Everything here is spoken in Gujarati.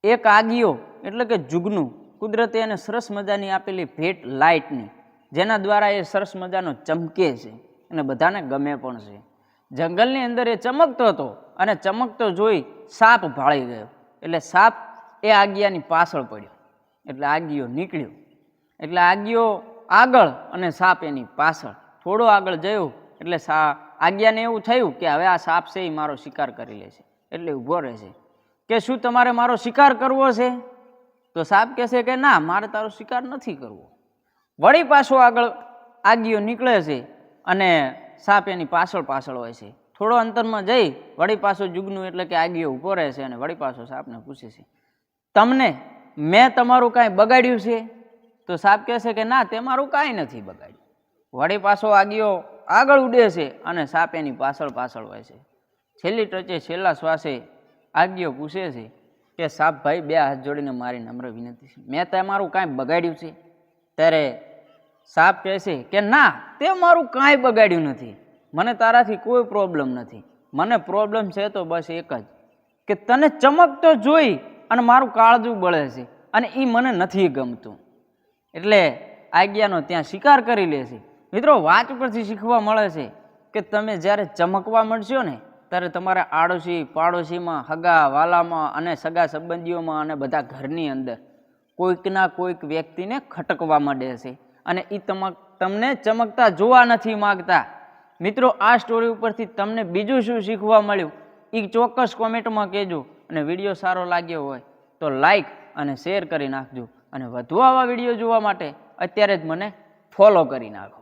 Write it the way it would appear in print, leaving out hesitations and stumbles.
એક આગિયો એટલે કે જુગનું કુદરતે એને સરસ મજાની આપેલી ભેટ લાઇટની, જેના દ્વારા એ સરસ મજાનો ચમકે છે અને બધાને ગમે પણ છે. જંગલની અંદર એ ચમકતો હતો અને ચમકતો જોઈ સાપ ભાળી ગયો. એટલે સાપ એ આગિયાની પાછળ પડ્યો. એટલે આગિયો નીકળ્યો. એટલે આગિયો આગળ અને સાપ એની પાછળ. થોડો આગળ ગયો એટલે આગિયાને એવું થયું કે હવે આ સાપ છે એ મારો શિકાર કરી લે છે. એટલે ઊભો રહે છે કે શું તમારે મારો શિકાર કરવો છે? તો સાપ કહેશે કે ના, મારે તારો શિકાર નથી કરવો. વળી પાછો આગળ આગિયો નીકળે છે અને સાપ એની પાછળ પાછળ હોય છે. થોડો અંતરમાં જઈ વળી પાછો જુગનું એટલે કે આગિયો ઊભો રહે છે અને વળી પાછો સાપને પૂછે છે, તમને મેં તમારું કાંઈ બગાડ્યું છે? તો સાપ કહેશે કે ના, તે મારું કાંઈ નથી બગાડ્યું. વળી પાછો આગિયો આગળ ઉડે છે અને સાપ એની પાછળ પાછળ હોય છે. છેલ્લી ટચે છેલ્લા શ્વાસે આગિયો પૂછે છે કે સાપ ભાઈ, બે હાથ જોડીને મારી નમ્ર વિનંતી છે, મેં તમારું કાંઈ બગાડ્યું છે? ત્યારે સાપ કહેશે કે ના, તે મારું કાંઈ બગાડ્યું નથી. મને તારાથી કોઈ પ્રોબ્લેમ નથી. મને પ્રોબ્લેમ છે તો બસ એક જ, કે તને ચમકતો જોઈ અને મારું કાળજું બળે છે અને એ મને નથી ગમતું. એટલે આજ્ઞાનો ત્યાં શિકાર કરી લે છે. મિત્રો, વાત પરથી શીખવા મળે છે કે તમે જ્યારે ચમકવા મળશો ને ત્યારે તમારા આડોશી પાડોશીમાં, હગા વાલામાં અને સગા સંબંધીઓમાં અને બધા ઘરની અંદર કોઈકના કોઈક વ્યક્તિને ખટકવા માંડે છે અને એ તમને ચમકતા જોવા નથી માગતા. મિત્રો, આ સ્ટોરી ઉપરથી તમને બીજું શું શીખવા મળ્યું એ ચોક્કસ કોમેન્ટમાં કહેજો. અને વિડીયો સારો લાગ્યો હોય તો લાઈક અને શેર કરી નાખજો. અને વધુ આવા વિડીયો જોવા માટે અત્યારે જ મને ફોલો કરી નાખો.